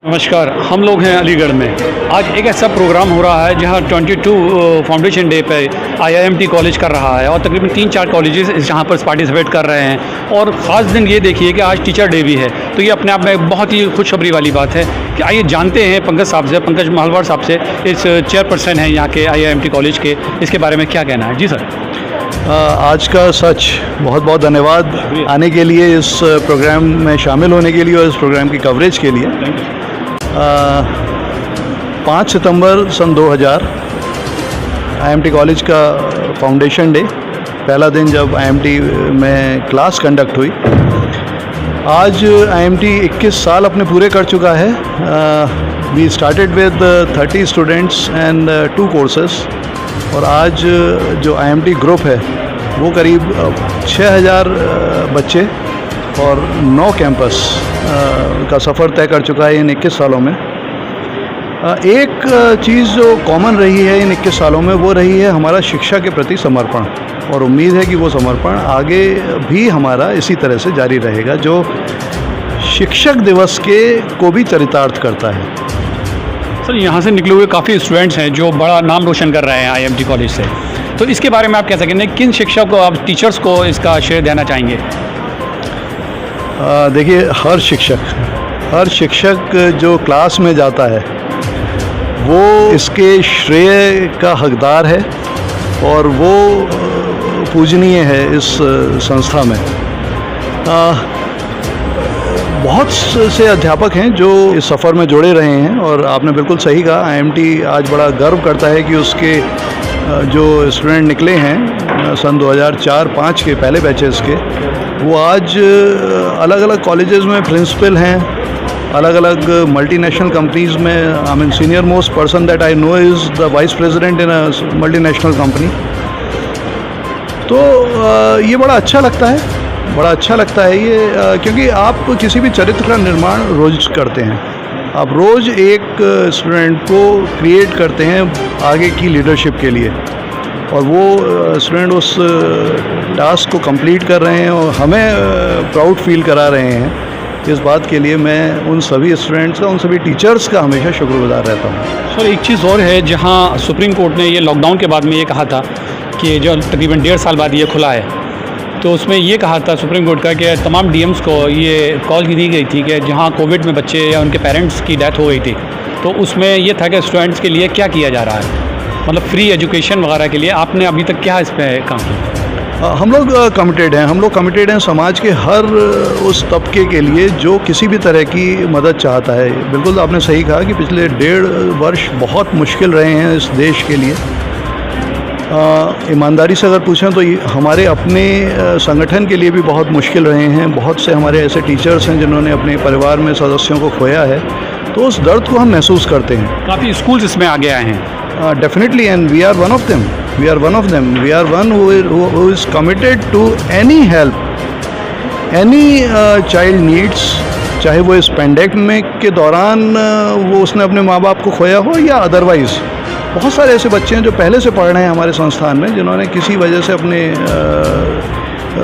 नमस्कार, हम लोग हैं अलीगढ़ में। आज एक ऐसा प्रोग्राम हो रहा है जहां 22 फाउंडेशन डे पे आईआईएमटी कॉलेज कर रहा है और तकरीबन 3-4 कॉलेजेस जहां पर पार्टिसिपेट कर रहे हैं। और ख़ास दिन ये देखिए कि आज टीचर डे भी है, तो ये अपने आप में एक बहुत ही खुशखबरी वाली बात है कि आइए जानते हैं पंकज महलवार साहब से, इस चेयरपर्सन हैं यहाँ के आईआईएमटी कॉलेज के, इसके बारे में क्या कहना है। जी सर। आज का सच बहुत बहुत धन्यवाद आने के लिए, इस प्रोग्राम में शामिल होने के लिए और इस प्रोग्राम की कवरेज के लिए। 5 सितंबर सन 2000 आईएमटी कॉलेज का फाउंडेशन डे, पहला दिन जब आईएमटी में क्लास कंडक्ट हुई। आज आईएमटी 21 साल अपने पूरे कर चुका है। We started with 30 students and 2 courses, और आज जो आईएमटी ग्रुप है वो करीब 6000 बच्चे और 9 कैंपस का सफ़र तय कर चुका है इन 21 सालों में। एक चीज़ जो कॉमन रही है इन 21 सालों में वो रही है हमारा शिक्षा के प्रति समर्पण, और उम्मीद है कि वो समर्पण आगे भी हमारा इसी तरह से जारी रहेगा, जो शिक्षक दिवस को भी चरितार्थ करता है। सर, यहाँ से निकले हुए काफ़ी स्टूडेंट्स हैं जो बड़ा नाम रोशन कर रहे हैं आईएमटी कॉलेज से, तो इसके बारे में आप कह सकेंगे किन शिक्षक को, आप टीचर्स को इसका श्रेय देना चाहेंगे? देखिए, हर शिक्षक जो क्लास में जाता है वो इसके श्रेय का हकदार है और वो पूजनीय है इस संस्था में। बहुत से अध्यापक हैं जो इस सफ़र में जुड़े रहे हैं, और आपने बिल्कुल सही कहा, आईएमटी आज बड़ा गर्व करता है कि उसके जो स्टूडेंट निकले हैं सन 2004-5 के पहले बैचेस के, वो आज अलग अलग कॉलेजेस में प्रिंसिपल हैं, अलग अलग मल्टीनेशनल कंपनीज़ में। I mean senior most person that I know is the vice president in a multinational company. तो ये बड़ा अच्छा लगता है ये, क्योंकि आप किसी भी चरित्र का निर्माण रोज़ करते हैं। आप रोज़ एक स्टूडेंट को क्रिएट करते हैं आगे की लीडरशिप के लिए, और वो स्टूडेंट उस टास्क को कंप्लीट कर रहे हैं और हमें प्राउड फील करा रहे हैं। इस बात के लिए मैं उन सभी स्टूडेंट्स का, उन सभी टीचर्स का हमेशा शुक्रगुजार रहता हूँ। सर, एक चीज़ और है, जहाँ सुप्रीम कोर्ट ने ये लॉकडाउन के बाद में ये कहा था कि जो तकरीबन 1.5 साल बाद ये खुला है, तो उसमें ये कहा था सुप्रीम कोर्ट का कि तमाम डीएम्स को ये कॉल दी गई थी कि जहाँ कोविड में बच्चे या उनके पेरेंट्स की डेथ हो गई थी, तो उसमें ये था कि स्टूडेंट्स के लिए क्या किया जा रहा है, मतलब फ्री एजुकेशन वगैरह के लिए। आपने अभी तक क्या इस पर काम किया? हम लोग कमिटेड हैं समाज के हर उस तबके के लिए जो किसी भी तरह की मदद चाहता है। बिल्कुल आपने सही कहा कि पिछले 1.5 वर्ष बहुत मुश्किल रहे हैं इस देश के लिए। ईमानदारी से अगर पूछें तो हमारे अपने संगठन के लिए भी बहुत मुश्किल रहे हैं। बहुत से हमारे ऐसे टीचर्स हैं जिन्होंने अपने परिवार में सदस्यों को खोया है, तो उस दर्द को हम महसूस करते हैं। काफ़ी स्कूल्स इसमें आगे आए हैं। Definitely, and we are one of them. We are one who is committed to any help, any child needs, चाहे वो इस पेंडेमिक के दौरान वो उसने अपने माँ बाप को खोया हो या अदरवाइज़। बहुत सारे ऐसे बच्चे हैं जो पहले से पढ़ रहे हैं हमारे संस्थान में, जिन्होंने किसी वजह से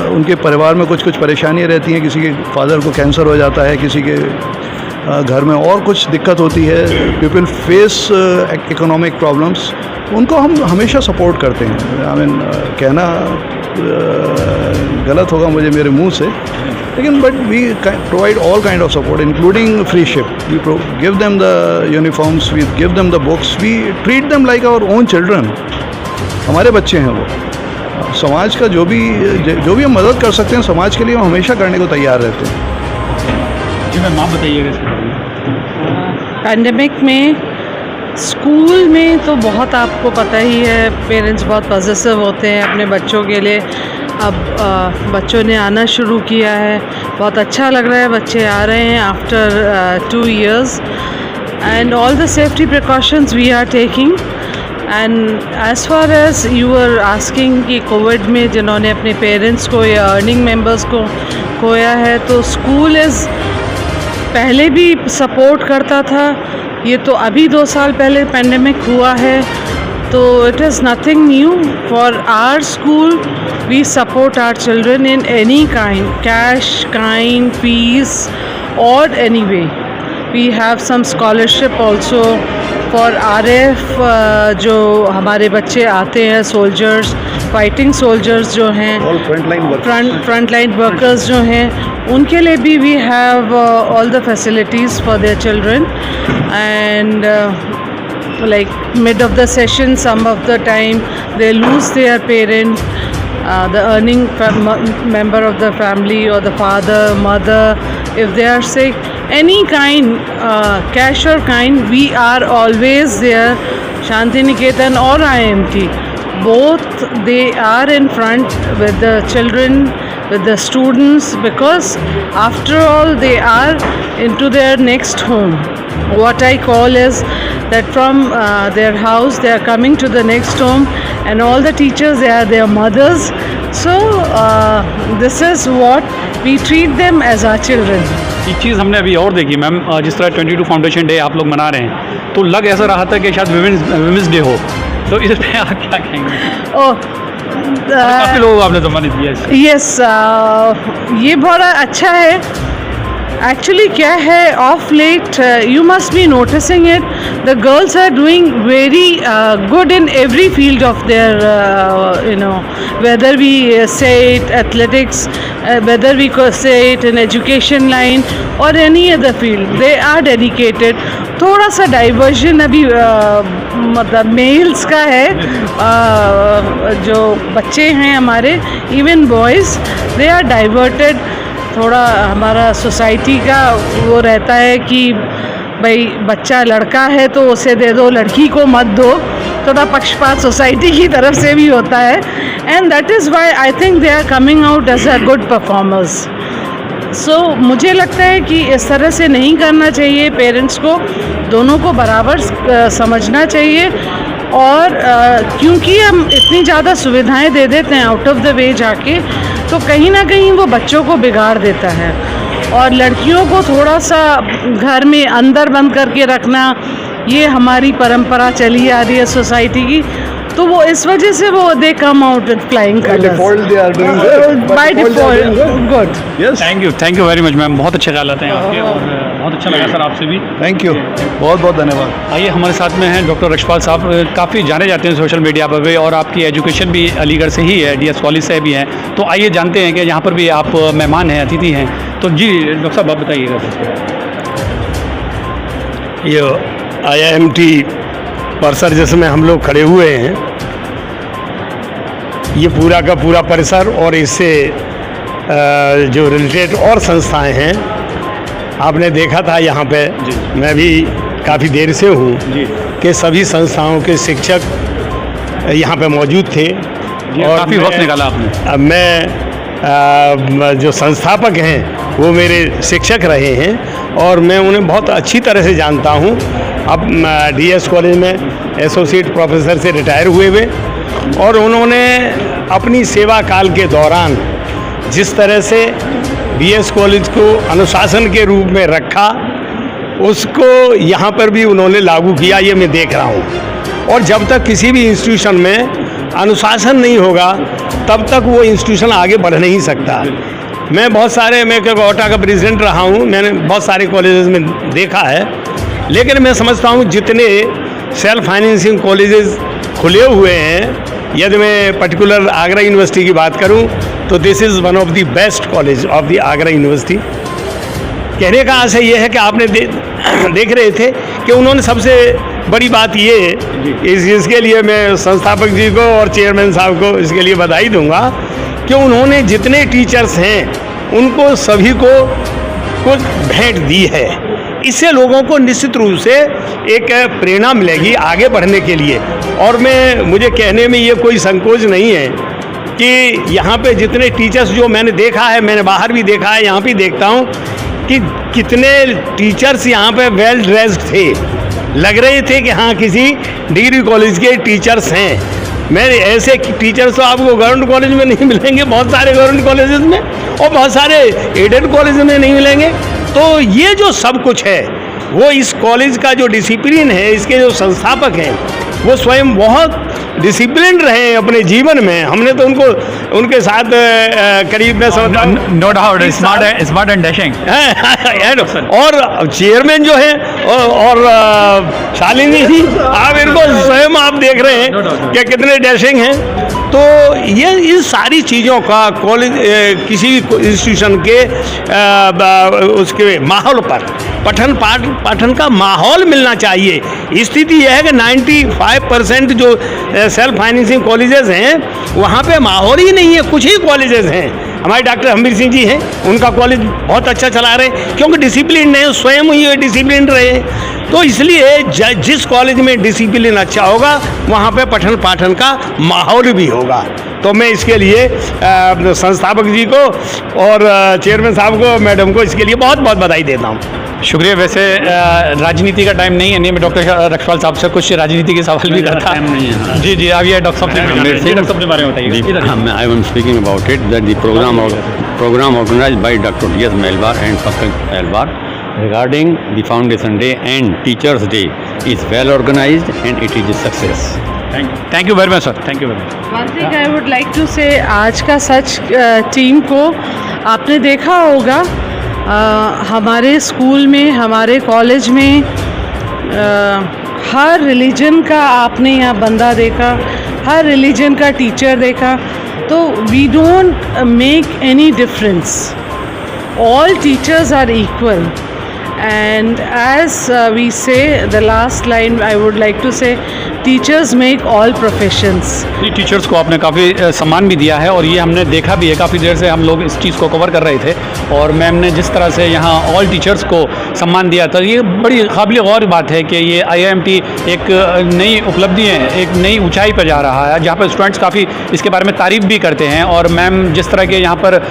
उनके परिवार में कुछ परेशानियाँ रहती हैं। किसी के फादर को कैंसर हो जाता है, किसी के घर में और कुछ दिक्कत होती है। पीपल फेस इकोनॉमिक प्रॉब्लम्स, उनको हम हमेशा सपोर्ट करते हैं। आई मीन, कहना गलत होगा मुझे मेरे मुंह से, लेकिन but we provide all kind of support including free ship. We give them the uniforms, we give them the books, we treat them like our own children. हमारे बच्चे हैं वो। समाज का जो भी हम मदद कर सकते हैं समाज के लिए, हम हमेशा करने को तैयार रहते हैं। जी मैम, आप बताइएगा। पैंडेमिक में स्कूल में तो बहुत आपको पता ही है, पेरेंट्स बहुत पॉजिटिव होते हैं अपने बच्चों के लिए। अब बच्चों ने आना शुरू किया है, बहुत अच्छा लग रहा है, बच्चे आ रहे हैं after 2 years, and all the safety precautions we are taking. And as far as you are asking कि कोविड में जिन्होंने अपने पेरेंट्स को या अर्निंग मेंबर्स को खोया है, तो स्कूल इज़ पहले भी सपोर्ट करता था। ये तो अभी 2 साल पहले पेंडेमिक हुआ है, तो it is nothing new for our school. We support our children in any kind, cash, kind, fees or any way. We have some scholarship also for RF, जो हमारे बच्चे आते हैं, सोल्जर्स, फाइटिंग सोल्जर्स जो हैं, फ्रंट लाइन वर्कर्स जो हैं, उनके लिए भी we have all the facilities for their children. And like mid of the session, some of the time they lose their parent, the earning member of the family, or the father, mother, if they are sick, any kind, cash or kind, we are always there. Shanti Niketan or IMT, both they are in front with the children, with the students, because after all they are into their next home. What I call is that from their house they are coming to the next home, and all the teachers, they are their mothers. So this is what we treat them as our children. एक चीज़ हमने अभी और देखी ma'am, जिस तरह 22 foundation day आप लोग मना रहे हैं, तो लग ऐसा रहा था कि शायद विमेंस डे हो, तो इस पर आप क्या कहेंगे? काफ़ी लोगों को आपने सम्मानित किया. यस, ये बड़ा अच्छा है. एक्चुअली क्या है, of late you must be noticing it, the girls are doing very good in every field of their, you know, whether we say it athletics, whether we say it in education line और any other field, they are dedicated. थोड़ा सा diversion अभी मतलब mails का है, जो बच्चे हैं हमारे, even boys, they are diverted. थोड़ा हमारा सोसाइटी का वो रहता है कि भाई बच्चा लड़का है तो उसे दे दो, लड़की को मत दो. थोड़ा पक्षपात सोसाइटी की तरफ से भी होता है, and that is why I think they are coming out as a good performers. So मुझे लगता है कि इस तरह से नहीं करना चाहिए. पेरेंट्स को दोनों को बराबर समझना चाहिए, और क्योंकि हम इतनी ज़्यादा सुविधाएं दे देते हैं आउट ऑफ द वे जाके, तो कहीं ना कहीं वो बच्चों को बिगाड़ देता है. और लड़कियों को थोड़ा सा घर में अंदर बंद करके रखना, ये हमारी परंपरा चली आ रही है सोसाइटी की, तो वो इस वजह से वो they come out with flying colours. By default good. Yes, thank you very much ma'am, बहुत अच्छे ख्यालात हैं आपके, और बहुत अच्छा लगा सर आपसे भी. थैंक यू, बहुत बहुत धन्यवाद. आइए, हमारे साथ में हैं डॉक्टर रक्षपाल साहब, काफ़ी जाने जाते हैं सोशल मीडिया पर भी, और आपकी एजुकेशन भी अलीगढ़ से ही है, DS कॉलेज से भी हैं. तो आइए जानते हैं कि यहाँ पर भी आप मेहमान हैं, अतिथि हैं. तो जी डॉक्टर साहब, आप बताइएगा. ये IIMT परिसर जिसमें हम लोग खड़े हुए हैं, ये पूरा का पूरा परिसर और इससे जो रिलेटेड और संस्थाएं हैं, आपने देखा था यहाँ पे, मैं भी काफ़ी देर से हूँ कि सभी संस्थाओं के शिक्षक यहाँ पे मौजूद थे. और काफ़ी वक्त निकाला आपने. मैं जो संस्थापक हैं वो मेरे शिक्षक रहे हैं, और मैं उन्हें बहुत अच्छी तरह से जानता हूँ. अब DS कॉलेज में एसोसिएट प्रोफेसर से रिटायर हुए हुए, और उन्होंने अपनी सेवा काल के दौरान जिस तरह से DS कॉलेज को अनुशासन के रूप में रखा, उसको यहाँ पर भी उन्होंने लागू किया, ये मैं देख रहा हूँ. और जब तक किसी भी इंस्टीट्यूशन में अनुशासन नहीं होगा, तब तक वो इंस्टीट्यूशन आगे बढ़ नहीं सकता. मैं बहुत सारे, मैं कोटा का प्रेसिडेंट रहा हूँ, मैंने बहुत सारे कॉलेजेस में देखा है, लेकिन मैं समझता हूँ जितने सेल्फ फाइनेंसिंग कॉलेजेस खुले हुए हैं, यदि मैं पर्टिकुलर आगरा यूनिवर्सिटी की बात करूं, तो this is one of the best college of the Agra university. कहने का आशय ये है कि आपने देख रहे थे कि उन्होंने सबसे बड़ी बात ये, इसके लिए मैं संस्थापक जी को और चेयरमैन साहब को इसके लिए बधाई दूंगा कि उन्होंने जितने टीचर्स हैं उनको सभी को कुछ भेंट दी है. इससे लोगों को निश्चित रूप से एक प्रेरणा मिलेगी आगे बढ़ने के लिए. और मुझे कहने में ये कोई संकोच नहीं है कि यहाँ पे जितने टीचर्स जो मैंने देखा है, मैंने बाहर भी देखा है, यहाँ भी देखता हूँ कि कितने टीचर्स यहाँ पे वेल ड्रेस्ड थे, लग रहे थे कि हाँ किसी डिग्री कॉलेज के टीचर्स हैं. मैं ऐसे टीचर्स तो आपको गवर्नमेंट कॉलेज में नहीं मिलेंगे, बहुत सारे गवर्नमेंट कॉलेजेस में, और बहुत सारे एडेड कॉलेज में नहीं मिलेंगे. तो ये जो सब कुछ है, वो इस कॉलेज का जो डिसिप्लिन है, इसके जो संस्थापक हैं, वो स्वयं बहुत डिसिप्लिन रहे अपने जीवन में। हमने तो उनके साथ करीब मैं समझता हूँ no doubt, smart and dashing. और चेयरमैन जो है और शालिनी जी, आप इनको स्वयं आप देख रहे हैं कि कितने डैशिंग हैं। तो ये इन सारी चीज़ों का कॉलेज किसी भी इंस्टीट्यूशन के उसके माहौल पर पठन का माहौल मिलना चाहिए। स्थिति यह है कि 95% जो सेल्फ फाइनेंसिंग कॉलेजेस हैं वहाँ पे माहौल ही नहीं है। कुछ ही कॉलेजेस हैं, हमारे डॉक्टर हमीर सिंह जी हैं, उनका कॉलेज बहुत अच्छा चला रहे हैं क्योंकि डिसिप्लिन है, स्वयं ही डिसिप्लिन रहे। तो इसलिए जिस कॉलेज में डिसिप्लिन अच्छा होगा वहाँ पे पठन पाठन का माहौल भी होगा। तो मैं इसके लिए संस्थापक जी को और चेयरमैन साहब को, मैडम को इसके लिए बहुत बहुत बधाई देता हूँ। शुक्रिया। वैसे राजनीति का टाइम नहीं है, नहीं मैं डॉक्टर रक्षपाल साहब से कुछ राजनीति के सवाल भी करता हूँ। जी जी, अब ये डॉक्टर साहब के बारे में बताइए। I am speaking about it that the program organized by Dr. D.S. Melbar and Pankaj Melbar regarding the Foundation Day and Teachers Day is well organized and it is a success. Thank you very much sir, thank you very much. One thing I would like to say, आज का सच team को आपने देखा होगा हमारे school में, हमारे college में हर रिलीजन का आपने यहाँ बंदा देखा, हर रिलीजन का टीचर देखा। तो we don't make any difference, all teachers are equal. And as we say, the last line I would like to say, teachers make all professions. Teachers को आपने काफ़ी सम्मान भी दिया है और ये हमने देखा भी है। काफ़ी देर से हम लोग इस चीज़ को कवर कर रहे थे और मैम ने जिस तरह से यहाँ ऑल टीचर्स को सम्मान दिया था, ये बड़ी काबिल गौर बात है कि ये IIMT एक नई उपलब्धि है, एक नई ऊंचाई पर जा रहा है, जहाँ पर स्टूडेंट्स काफ़ी इसके बारे में तारीफ़ भी करते हैं। और मैम जिस तरह के यहाँ पर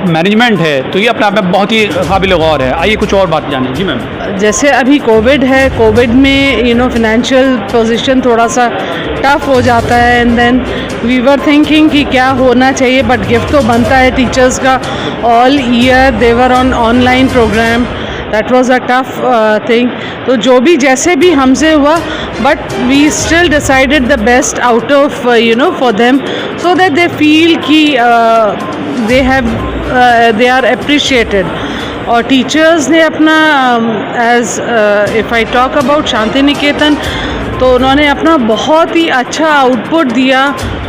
मैनेजमेंट है, तो ये अपने आप में बहुत ही काबिल गौर है। आइए कुछ और बात जानें। जी मैम। जैसे अभी कोविड है, कोविड में फाइनेंशियल पोजीशन थोड़ा सा टफ हो जाता है and then we were thinking कि क्या होना चाहिए, बट गिफ्ट तो बनता है टीचर्स का। All year they were on online programme, that was a tough thing. तो जो भी जैसे भी हमसे हुआ, but we still decided the best out of for them, so that they feel कि दे आर अप्रिशिएटेड। और टीचर्स ने अपना as if I talk about Shanti Niketan, तो उन्होंने अपना बहुत ही अच्छा आउटपुट दिया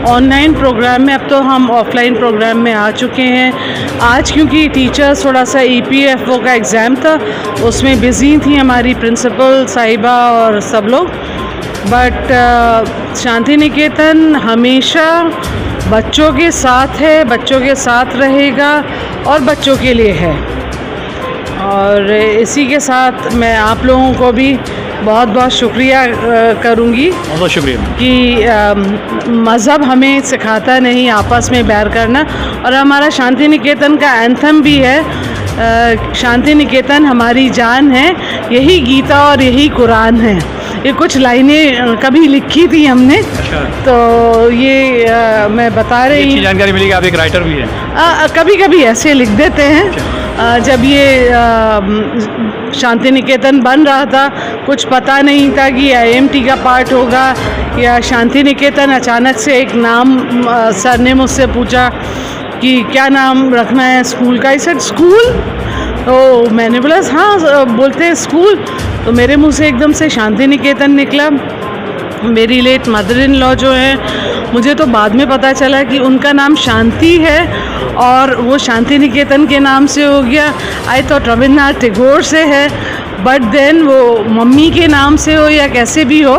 ऑनलाइन प्रोग्राम में। अब तो हम ऑफलाइन प्रोग्राम में आ चुके हैं। आज क्योंकि टीचर्स थोड़ा सा EPFO का एग्ज़ाम था, उसमें बिज़ी थी हमारी प्रिंसिपल साहिबा और सब लोग, बट शांति निकेतन हमेशा बच्चों के साथ है, बच्चों के साथ रहेगा और बच्चों के लिए है। और इसी के साथ मैं आप लोगों को भी बहुत बहुत शुक्रिया करूँगी। बहुत शुक्रिया कि मज़हब हमें सिखाता नहीं आपस में बैर करना, और हमारा शांति निकेतन का एंथम भी है, शांति निकेतन हमारी जान है, यही गीता और यही कुरान है। ये कुछ लाइनें कभी लिखी थी हमने। अच्छा। तो ये मैं बता रही हूँ, जानकारी मिली कि आप एक राइटर भी हैं। कभी कभी ऐसे लिख देते हैं। जब ये शांति निकेतन बन रहा था, कुछ पता नहीं था कि IIMT का पार्ट होगा या शांति निकेतन। अचानक से एक नाम सर ने मुझसे पूछा कि क्या नाम रखना है स्कूल का। इसे स्कूल, तो मैंने बोला हाँ, बोलते हैं स्कूल। तो मेरे मुंह से एकदम से शांति निकेतन निकला। मेरी लेट मदर इन लॉ जो है, मुझे तो बाद में पता चला कि उनका नाम शांति है और वो शांति निकेतन के नाम से हो गया। आई थॉट रविन्द्रनाथ टैगोर से है, बट देन वो मम्मी के नाम से हो या कैसे भी हो,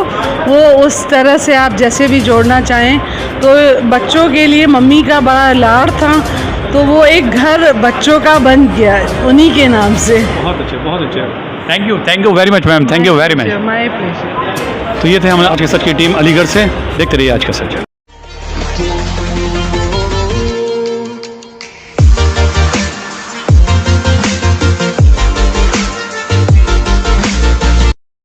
वो उस तरह से आप जैसे भी जोड़ना चाहें। तो बच्चों के लिए मम्मी का बड़ा लाड़ था, तो वो एक घर बच्चों का बन गया उन्हीं के नाम से। बहुत अच्छे, बहुत अच्छे। Thank you very much ma'am, thank you very much. My pleasure. तो ये थे हमारे आज के सच की टीम अलीगढ़ से। देखते रहिए आज का सच।